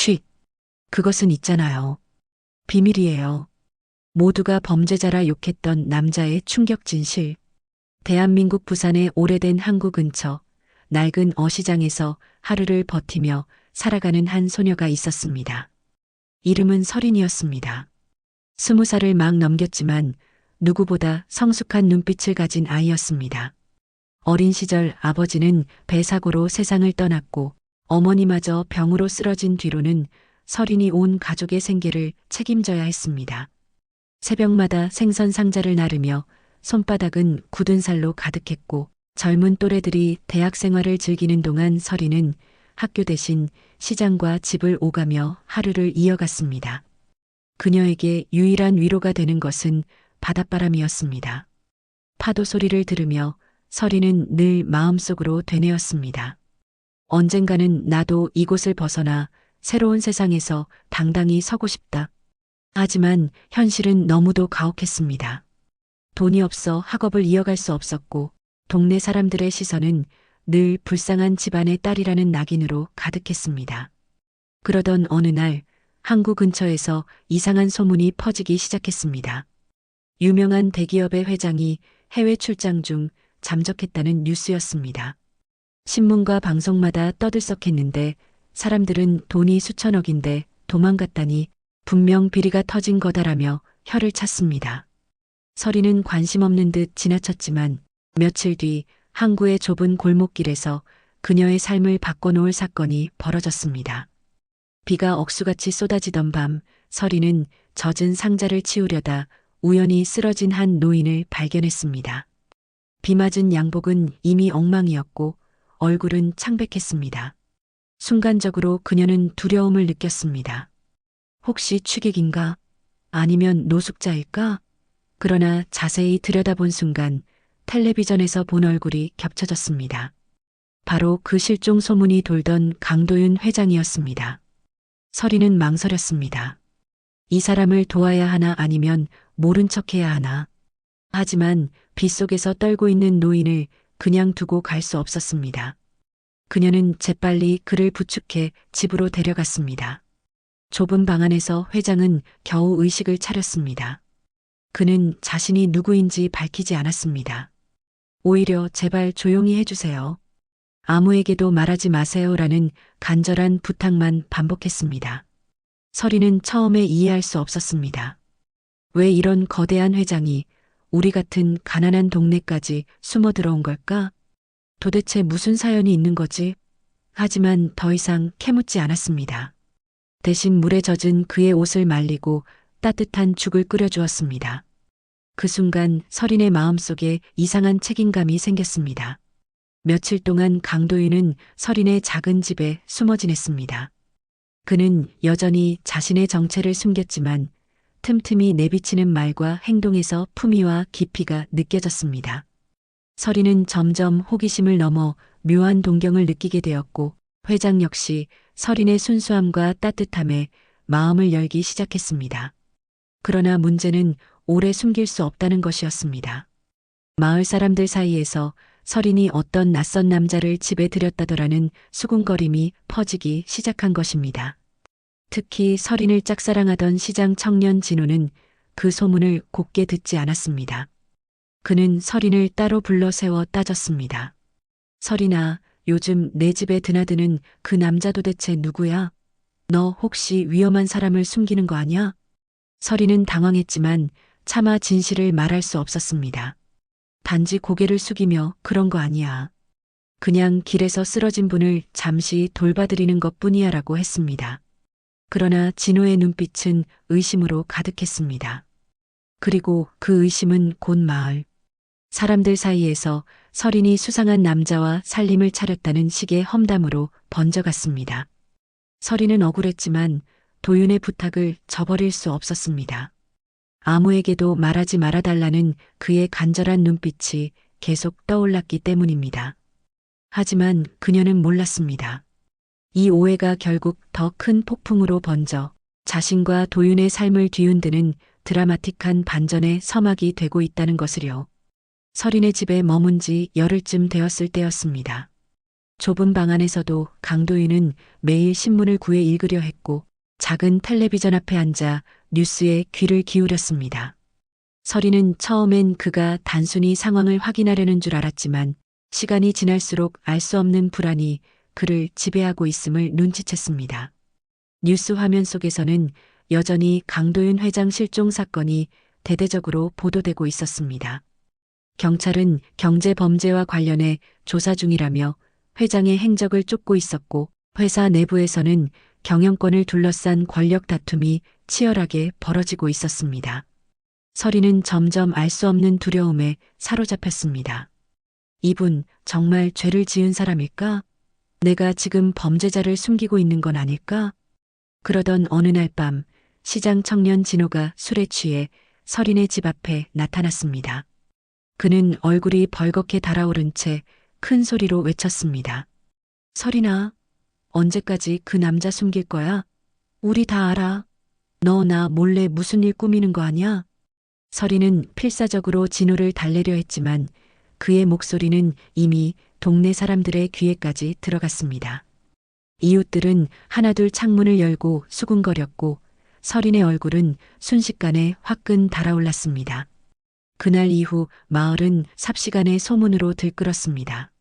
쉿. 그것은 있잖아요. 비밀이에요. 모두가 범죄자라 욕했던 남자의 충격 진실. 대한민국 부산의 오래된 항구 근처 낡은 어시장에서 하루를 버티며 살아가는 한 소녀가 있었습니다. 이름은 설인이었습니다. 20살을 막 넘겼지만 누구보다 성숙한 눈빛을 가진 아이였습니다. 어린 시절 아버지는 배 사고로 세상을 떠났고 어머니마저 병으로 쓰러진 뒤로는 설인이 온 가족의 생계를 책임져야 했습니다. 새벽마다 생선 상자를 나르며 손바닥은 굳은 살로 가득했고 젊은 또래들이 대학 생활을 즐기는 동안 설인은 학교 대신 시장과 집을 오가며 하루를 이어갔습니다. 그녀에게 유일한 위로가 되는 것은 바닷바람이었습니다. 파도 소리를 들으며 설인은 늘 마음속으로 되뇌었습니다. 언젠가는 나도 이곳을 벗어나 새로운 세상에서 당당히 서고 싶다. 하지만 현실은 너무도 가혹했습니다. 돈이 없어 학업을 이어갈 수 없었고 동네 사람들의 시선은 늘 불쌍한 집안의 딸이라는 낙인으로 가득했습니다. 그러던 어느 날 항구 근처에서 이상한 소문이 퍼지기 시작했습니다. 유명한 대기업의 회장이 해외 출장 중 잠적했다는 뉴스였습니다. 신문과 방송마다 떠들썩했는데 사람들은 돈이 수천억인데 도망갔다니 분명 비리가 터진 거다라며 혀를 찼습니다. 설이는 관심 없는 듯 지나쳤지만 며칠 뒤 항구의 좁은 골목길에서 그녀의 삶을 바꿔놓을 사건이 벌어졌습니다. 비가 억수같이 쏟아지던 밤 설이는 젖은 상자를 치우려다 우연히 쓰러진 한 노인을 발견했습니다. 비 맞은 양복은 이미 엉망이었고 얼굴은 창백했습니다. 순간적으로 그녀는 두려움을 느꼈습니다. 혹시 취객인가? 아니면 노숙자일까? 그러나 자세히 들여다본 순간 텔레비전에서 본 얼굴이 겹쳐졌습니다. 바로 그 실종 소문이 돌던 강도윤 회장이었습니다. 설이는 망설였습니다. 이 사람을 도와야 하나 아니면 모른 척해야 하나. 하지만 빗속에서 떨고 있는 노인을 그냥 두고 갈 수 없었습니다. 그녀는 재빨리 그를 부축해 집으로 데려갔습니다. 좁은 방 안에서 회장은 겨우 의식을 차렸습니다. 그는 자신이 누구인지 밝히지 않았습니다. 오히려 제발 조용히 해주세요. 아무에게도 말하지 마세요라는 간절한 부탁만 반복했습니다. 설이는 처음에 이해할 수 없었습니다. 왜 이런 거대한 회장이 우리 같은 가난한 동네까지 숨어 들어온 걸까? 도대체 무슨 사연이 있는 거지? 하지만 더 이상 캐묻지 않았습니다. 대신 물에 젖은 그의 옷을 말리고 따뜻한 죽을 끓여주었습니다. 그 순간 설인의 마음속에 이상한 책임감이 생겼습니다. 며칠 동안 강도윤은 설인의 작은 집에 숨어 지냈습니다. 그는 여전히 자신의 정체를 숨겼지만 틈틈이 내비치는 말과 행동에서 품위와 깊이가 느껴졌습니다. 설인은 점점 호기심을 넘어 묘한 동경을 느끼게 되었고 회장 역시 설인의 순수함과 따뜻함에 마음을 열기 시작했습니다. 그러나 문제는 오래 숨길 수 없다는 것이었습니다. 마을 사람들 사이에서 설인이 어떤 낯선 남자를 집에 들였다더라는 수군거림이 퍼지기 시작한 것입니다. 특히 설인을 짝사랑하던 시장 청년 진우는 그 소문을 곱게 듣지 않았습니다. 그는 설인을 따로 불러 세워 따졌습니다. 설인아, 요즘 내 집에 드나드는 그 남자 도대체 누구야? 너 혹시 위험한 사람을 숨기는 거 아니야? 설인은 당황했지만 차마 진실을 말할 수 없었습니다. 단지 고개를 숙이며 그런 거 아니야. 그냥 길에서 쓰러진 분을 잠시 돌봐드리는 것뿐이야 라고 했습니다. 그러나 진호의 눈빛은 의심으로 가득했습니다. 그리고 그 의심은 곧 마을 사람들 사이에서 설인이 수상한 남자와 살림을 차렸다는 식의 험담으로 번져갔습니다. 설인은 억울했지만 도윤의 부탁을 저버릴 수 없었습니다. 아무에게도 말하지 말아달라는 그의 간절한 눈빛이 계속 떠올랐기 때문입니다. 하지만 그녀는 몰랐습니다. 이 오해가 결국 더 큰 폭풍으로 번져 자신과 도윤의 삶을 뒤흔드는 드라마틱한 반전의 서막이 되고 있다는 것을요. 설인의 집에 머문 지 열흘쯤 되었을 때였습니다. 좁은 방 안에서도 강도윤은 매일 신문을 구해 읽으려 했고 작은 텔레비전 앞에 앉아 뉴스에 귀를 기울였습니다. 서리는 처음엔 그가 단순히 상황을 확인하려는 줄 알았지만 시간이 지날수록 알 수 없는 불안이 그를 지배하고 있음을 눈치챘습니다. 뉴스 화면 속에서는 여전히 강도윤 회장 실종 사건이 대대적으로 보도되고 있었습니다. 경찰은 경제 범죄와 관련해 조사 중이라며 회장의 행적을 쫓고 있었고 회사 내부에서는 경영권을 둘러싼 권력 다툼이 치열하게 벌어지고 있었습니다. 서리는 점점 알 수 없는 두려움에 사로잡혔습니다. 이분 정말 죄를 지은 사람일까? 내가 지금 범죄자를 숨기고 있는 건 아닐까? 그러던 어느 날 밤 시장 청년 진호가 술에 취해 서린의 집 앞에 나타났습니다. 그는 얼굴이 벌겋게 달아오른 채 큰 소리로 외쳤습니다. 서린아, 언제까지 그 남자 숨길 거야? 우리 다 알아. 너 나 몰래 무슨 일 꾸미는 거 아니야? 서린은 필사적으로 진호를 달래려 했지만 그의 목소리는 이미 동네 사람들의 귀에까지 들어갔습니다. 이웃들은 하나둘 창문을 열고 수군거렸고 서린의 얼굴은 순식간에 화끈 달아올랐습니다. 그날 이후 마을은 삽시간에 소문으로 들끓었습니다.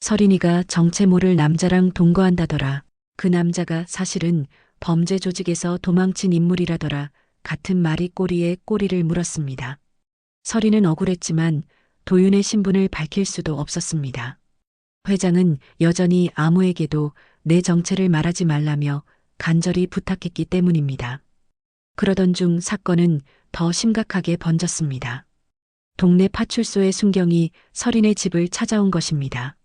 서린이가 정체 모를 남자랑 동거한다더라. 그 남자가 사실은 범죄 조직에서 도망친 인물이라더라. 같은 말이 꼬리에 꼬리를 물었습니다. 서린은 억울했지만 도윤의 신분을 밝힐 수도 없었습니다. 회장은 여전히 아무에게도 내 정체를 말하지 말라며 간절히 부탁했기 때문입니다. 그러던 중 사건은 더 심각하게 번졌습니다. 동네 파출소의 순경이 서린의 집을 찾아온 것입니다.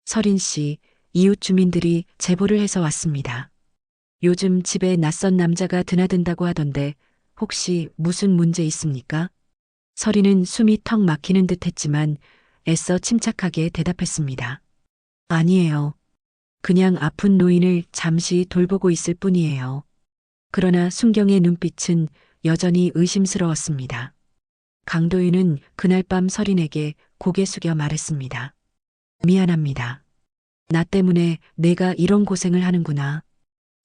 서린 씨, 이웃 주민들이 제보를 해서 왔습니다. 요즘 집에 낯선 남자가 드나든다고 하던데 혹시 무슨 문제 있습니까? 서린은 숨이 턱 막히는 듯 했지만 애써 침착하게 대답했습니다. 아니에요. 그냥 아픈 노인을 잠시 돌보고 있을 뿐이에요. 그러나 순경의 눈빛은 여전히 의심스러웠습니다. 강도윤은 그날 밤 서린에게 고개 숙여 말했습니다. 미안합니다. 나 때문에 내가 이런 고생을 하는구나.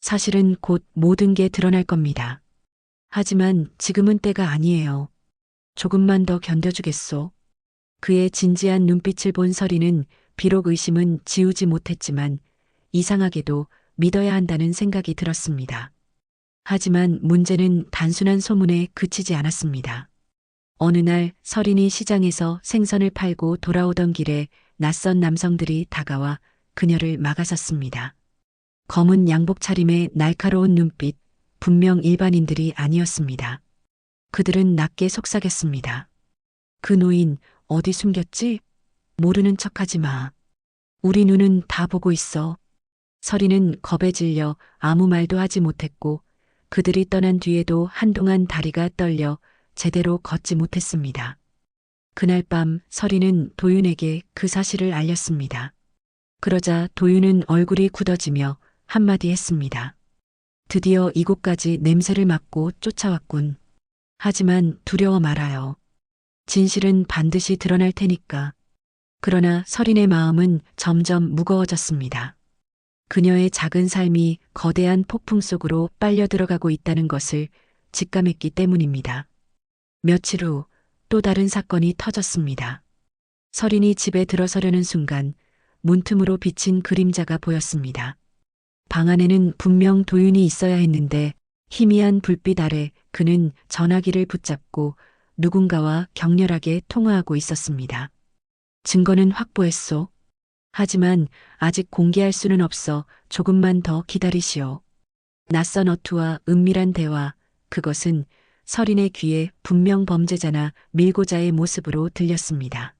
사실은 곧 모든 게 드러날 겁니다. 하지만 지금은 때가 아니에요. 조금만 더 견뎌주겠소. 그의 진지한 눈빛을 본 서린은 비록 의심은 지우지 못했지만 이상하게도 믿어야 한다는 생각이 들었습니다. 하지만 문제는 단순한 소문에 그치지 않았습니다. 어느 날 서린이 시장에서 생선을 팔고 돌아오던 길에 낯선 남성들이 다가와 그녀를 막아섰습니다. 검은 양복 차림에 날카로운 눈빛, 분명 일반인들이 아니었습니다. 그들은 낮게 속삭였습니다. 그 노인 어디 숨겼지? 모르는 척하지 마. 우리 눈은 다 보고 있어. 서린은 겁에 질려 아무 말도 하지 못했고 그들이 떠난 뒤에도 한동안 다리가 떨려 제대로 걷지 못했습니다. 그날 밤 서린은 도윤에게 그 사실을 알렸습니다. 그러자 도윤은 얼굴이 굳어지며 한마디 했습니다. 드디어 이곳까지 냄새를 맡고 쫓아왔군. 하지만 두려워 말아요. 진실은 반드시 드러날 테니까. 그러나 서린의 마음은 점점 무거워졌습니다. 그녀의 작은 삶이 거대한 폭풍 속으로 빨려 들어가고 있다는 것을 직감했기 때문입니다. 며칠 후 또 다른 사건이 터졌습니다. 서린이 집에 들어서려는 순간 문틈으로 비친 그림자가 보였습니다. 방 안에는 분명 도윤이 있어야 했는데 희미한 불빛 아래 그는 전화기를 붙잡고 누군가와 격렬하게 통화하고 있었습니다. 증거는 확보했소. 하지만 아직 공개할 수는 없어 조금만 더 기다리시오. 낯선 어투와 은밀한 대화, 그것은 서린의 귀에 분명 범죄자나 밀고자의 모습으로 들렸습니다.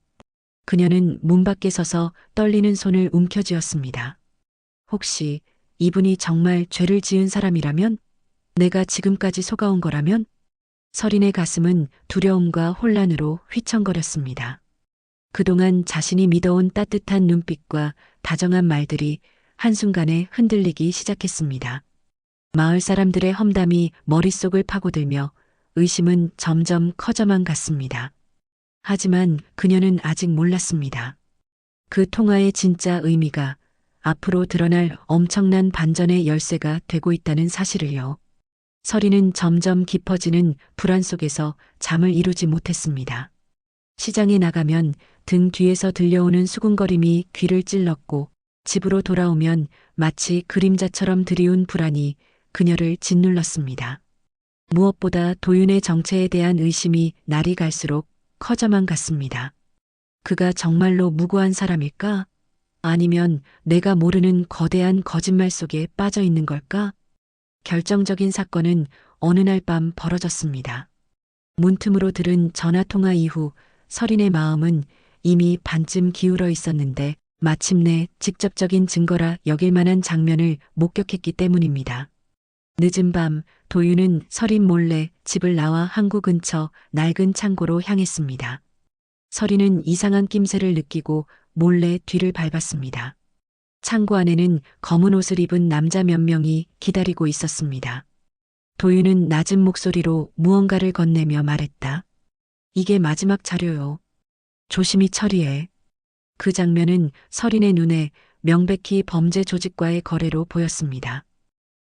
그녀는 문 밖에 서서 떨리는 손을 움켜쥐었습니다. 혹시 이분이 정말 죄를 지은 사람이라면? 내가 지금까지 속아온 거라면? 서린의 가슴은 두려움과 혼란으로 휘청거렸습니다. 그동안 자신이 믿어온 따뜻한 눈빛과 다정한 말들이 한순간에 흔들리기 시작했습니다. 마을 사람들의 험담이 머릿속을 파고들며 의심은 점점 커져만 갔습니다. 하지만 그녀는 아직 몰랐습니다. 그 통화의 진짜 의미가 앞으로 드러날 엄청난 반전의 열쇠가 되고 있다는 사실을요. 서리는 점점 깊어지는 불안 속에서 잠을 이루지 못했습니다. 시장에 나가면 등 뒤에서 들려오는 수군거림이 귀를 찔렀고 집으로 돌아오면 마치 그림자처럼 드리운 불안이 그녀를 짓눌렀습니다. 무엇보다 도윤의 정체에 대한 의심이 날이 갈수록 커져만 갔습니다. 그가 정말로 무고한 사람일까? 아니면 내가 모르는 거대한 거짓말 속에 빠져 있는 걸까? 결정적인 사건은 어느 날 밤 벌어졌습니다. 문틈으로 들은 전화통화 이후 서린의 마음은 이미 반쯤 기울어 있었는데 마침내 직접적인 증거라 여길 만한 장면을 목격했기 때문입니다. 늦은 밤 도윤은 서린 몰래 집을 나와 항구 근처 낡은 창고로 향했습니다. 서린은 이상한 낌새를 느끼고 몰래 뒤를 밟았습니다. 창고 안에는 검은 옷을 입은 남자 몇 명이 기다리고 있었습니다. 도윤은 낮은 목소리로 무언가를 건네며 말했다. 이게 마지막 자료요. 조심히 처리해. 그 장면은 서린의 눈에 명백히 범죄 조직과의 거래로 보였습니다.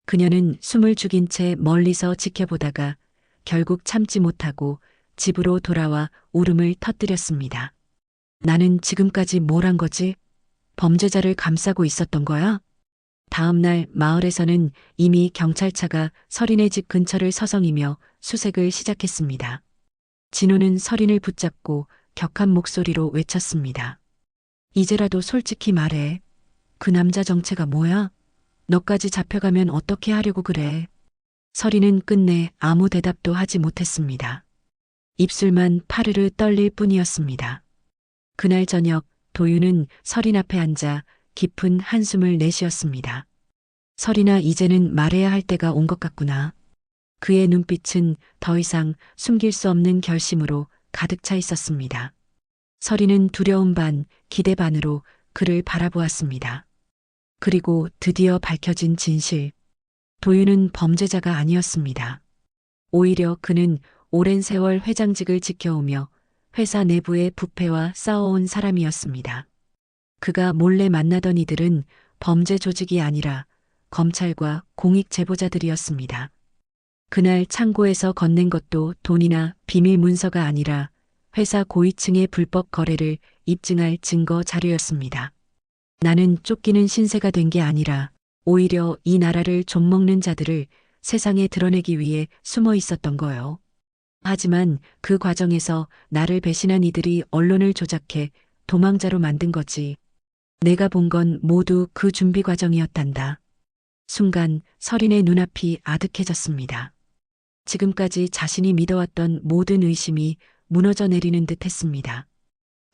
그녀는 숨을 죽인 채 멀리서 지켜보다가 결국 참지 못하고 집으로 돌아와 울음을 터뜨렸습니다. 나는 지금까지 뭘 한 거지? 범죄자를 감싸고 있었던 거야? 다음 날 마을에서는 이미 경찰차가 서린의 집 근처를 서성이며 수색을 시작했습니다. 진호는 서린을 붙잡고 격한 목소리로 외쳤습니다. 이제라도 솔직히 말해. 그 남자 정체가 뭐야? 너까지 잡혀가면 어떻게 하려고 그래? 서린은 끝내 아무 대답도 하지 못했습니다. 입술만 파르르 떨릴 뿐이었습니다. 그날 저녁 도윤은 서린 앞에 앉아 깊은 한숨을 내쉬었습니다. 서린아, 이제는 말해야 할 때가 온 것 같구나. 그의 눈빛은 더 이상 숨길 수 없는 결심으로 가득 차 있었습니다. 서린은 두려움 반, 기대 반으로 그를 바라보았습니다. 그리고 드디어 밝혀진 진실. 도윤은 범죄자가 아니었습니다. 오히려 그는 오랜 세월 회장직을 지켜오며 회사 내부의 부패와 싸워온 사람이었습니다. 그가 몰래 만나던 이들은 범죄 조직이 아니라 검찰과 공익 제보자들이었습니다. 그날 창고에서 건넨 것도 돈이나 비밀 문서가 아니라 회사 고위층의 불법 거래를 입증할 증거 자료였습니다. 나는 쫓기는 신세가 된 게 아니라 오히려 이 나라를 좀먹는 자들을 세상에 드러내기 위해 숨어 있었던 거요. 하지만 그 과정에서 나를 배신한 이들이 언론을 조작해 도망자로 만든 거지. 내가 본 건 모두 그 준비 과정이었단다. 순간 서린의 눈앞이 아득해졌습니다. 지금까지 자신이 믿어왔던 모든 의심이 무너져 내리는 듯 했습니다.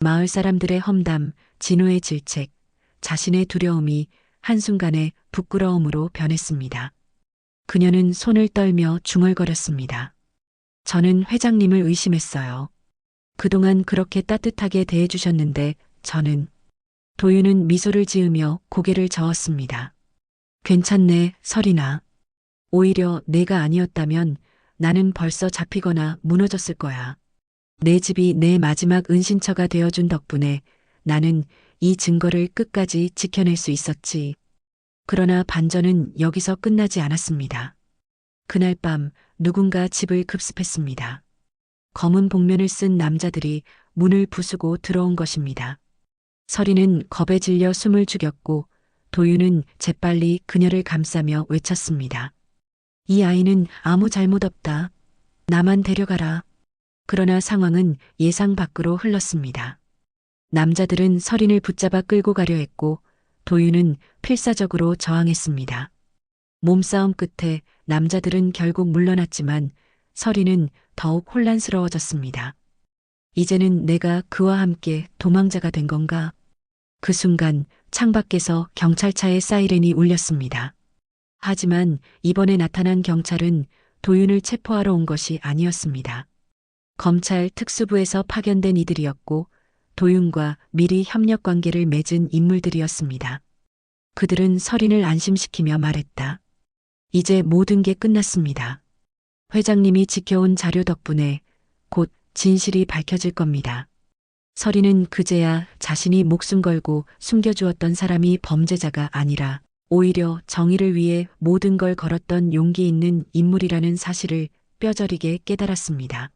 마을 사람들의 험담, 진호의 질책, 자신의 두려움이 한순간에 부끄러움으로 변했습니다. 그녀는 손을 떨며 중얼거렸습니다. 저는 회장님을 의심했어요. 그동안 그렇게 따뜻하게 대해주셨는데 저는... 도윤은 미소를 지으며 고개를 저었습니다. 괜찮네, 서린아. 오히려 내가 아니었다면 나는 벌써 잡히거나 무너졌을 거야. 내 집이 내 마지막 은신처가 되어준 덕분에 나는 이 증거를 끝까지 지켜낼 수 있었지. 그러나 반전은 여기서 끝나지 않았습니다. 그날 밤 누군가 집을 급습했습니다. 검은 복면을 쓴 남자들이 문을 부수고 들어온 것입니다. 서린은 겁에 질려 숨을 죽였고 도윤은 재빨리 그녀를 감싸며 외쳤습니다. 이 아이는 아무 잘못 없다. 나만 데려가라. 그러나 상황은 예상 밖으로 흘렀습니다. 남자들은 서린을 붙잡아 끌고 가려 했고 도윤은 필사적으로 저항했습니다. 몸싸움 끝에 남자들은 결국 물러났지만 서린은 더욱 혼란스러워졌습니다. 이제는 내가 그와 함께 도망자가 된 건가? 그 순간 창밖에서 경찰차의 사이렌이 울렸습니다. 하지만 이번에 나타난 경찰은 도윤을 체포하러 온 것이 아니었습니다. 검찰 특수부에서 파견된 이들이었고 도윤과 미리 협력 관계를 맺은 인물들이었습니다. 그들은 서린을 안심시키며 말했다. 이제 모든 게 끝났습니다. 회장님이 지켜온 자료 덕분에 곧 진실이 밝혀질 겁니다. 서리는 그제야 자신이 목숨 걸고 숨겨주었던 사람이 범죄자가 아니라 오히려 정의를 위해 모든 걸 걸었던 용기 있는 인물이라는 사실을 뼈저리게 깨달았습니다.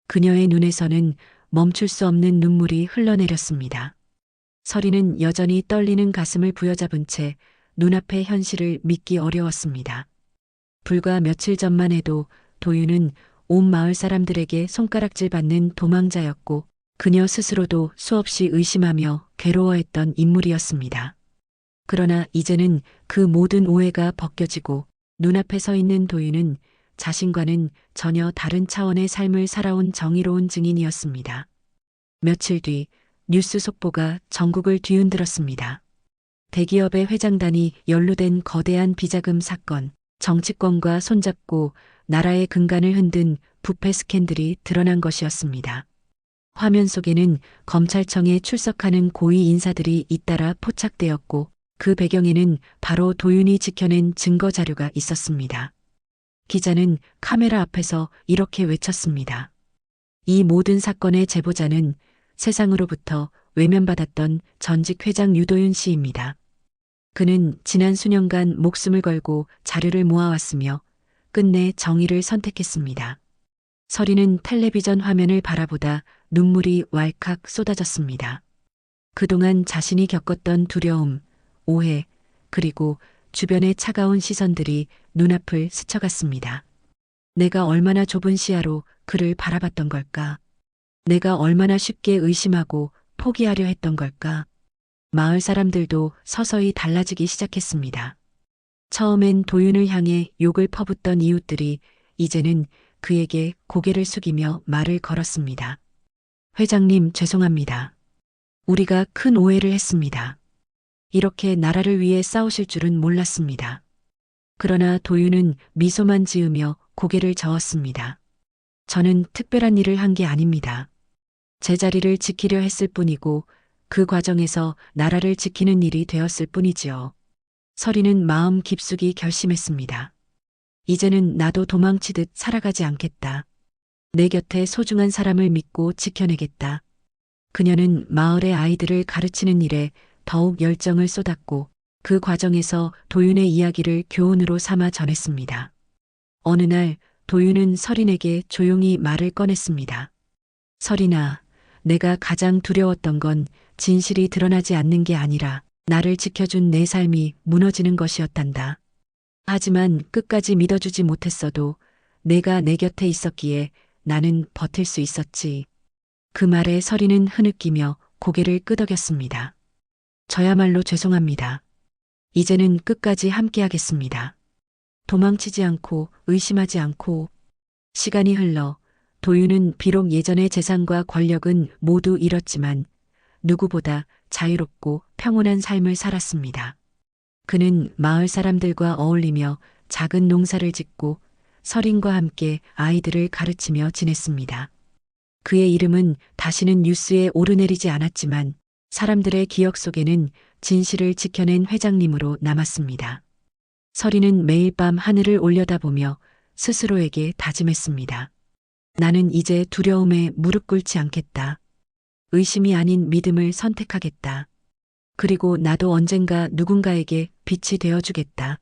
그녀의 눈에서는 멈출 수 없는 눈물이 흘러내렸습니다. 서리는 여전히 떨리는 가슴을 부여잡은 채 눈앞의 현실을 믿기 어려웠습니다. 불과 며칠 전만 해도 도윤은 온 마을 사람들에게 손가락질 받는 도망자였고 그녀 스스로도 수없이 의심하며 괴로워했던 인물이었습니다. 그러나 이제는 그 모든 오해가 벗겨지고 눈앞에 서 있는 도윤은 자신과는 전혀 다른 차원의 삶을 살아온 정의로운 증인이었습니다. 며칠 뒤 뉴스 속보가 전국을 뒤흔들었습니다. 대기업의 회장단이 연루된 거대한 비자금 사건, 정치권과 손잡고 나라의 근간을 흔든 부패 스캔들이 드러난 것이었습니다. 화면 속에는 검찰청에 출석하는 고위 인사들이 잇따라 포착되었고 그 배경에는 바로 도윤이 지켜낸 증거 자료가 있었습니다. 기자는 카메라 앞에서 이렇게 외쳤습니다. 이 모든 사건의 제보자는 세상으로부터 외면받았던 전직 회장 유도윤 씨입니다. 그는 지난 수년간 목숨을 걸고 자료를 모아왔으며 끝내 정의를 선택했습니다. 서리는 텔레비전 화면을 바라보다 눈물이 왈칵 쏟아졌습니다. 그동안 자신이 겪었던 두려움, 오해, 그리고 주변의 차가운 시선들이 눈앞을 스쳐갔습니다. 내가 얼마나 좁은 시야로 그를 바라봤던 걸까? 내가 얼마나 쉽게 의심하고 포기하려 했던 걸까? 마을 사람들도 서서히 달라지기 시작했습니다. 처음엔 도윤을 향해 욕을 퍼붓던 이웃들이 이제는 그에게 고개를 숙이며 말을 걸었습니다. 회장님, 죄송합니다. 우리가 큰 오해를 했습니다. 이렇게 나라를 위해 싸우실 줄은 몰랐습니다. 그러나 도윤은 미소만 지으며 고개를 저었습니다. 저는 특별한 일을 한 게 아닙니다. 제 자리를 지키려 했을 뿐이고 그 과정에서 나라를 지키는 일이 되었을 뿐이지요. 서리는 마음 깊숙이 결심했습니다. 이제는 나도 도망치듯 살아가지 않겠다. 내 곁에 소중한 사람을 믿고 지켜내겠다. 그녀는 마을의 아이들을 가르치는 일에 더욱 열정을 쏟았고 그 과정에서 도윤의 이야기를 교훈으로 삼아 전했습니다. 어느 날 도윤은 서린에게 조용히 말을 꺼냈습니다. 서린아, 내가 가장 두려웠던 건 진실이 드러나지 않는 게 아니라 나를 지켜준 내 삶이 무너지는 것이었단다. 하지만 끝까지 믿어주지 못했어도 내가 내 곁에 있었기에 나는 버틸 수 있었지. 그 말에 서리는 흐느끼며 고개를 끄덕였습니다. 저야말로 죄송합니다. 이제는 끝까지 함께하겠습니다. 도망치지 않고 의심하지 않고. 시간이 흘러 도윤은 비록 예전의 재산과 권력은 모두 잃었지만 누구보다 자유롭고 평온한 삶을 살았습니다. 그는 마을 사람들과 어울리며 작은 농사를 짓고 서린과 함께 아이들을 가르치며 지냈습니다. 그의 이름은 다시는 뉴스에 오르내리지 않았지만 사람들의 기억 속에는 진실을 지켜낸 회장님으로 남았습니다. 서리는 매일 밤 하늘을 올려다보며 스스로에게 다짐했습니다. 나는 이제 두려움에 무릎 꿇지 않겠다. 의심이 아닌 믿음을 선택하겠다. 그리고 나도 언젠가 누군가에게 빛이 되어주겠다.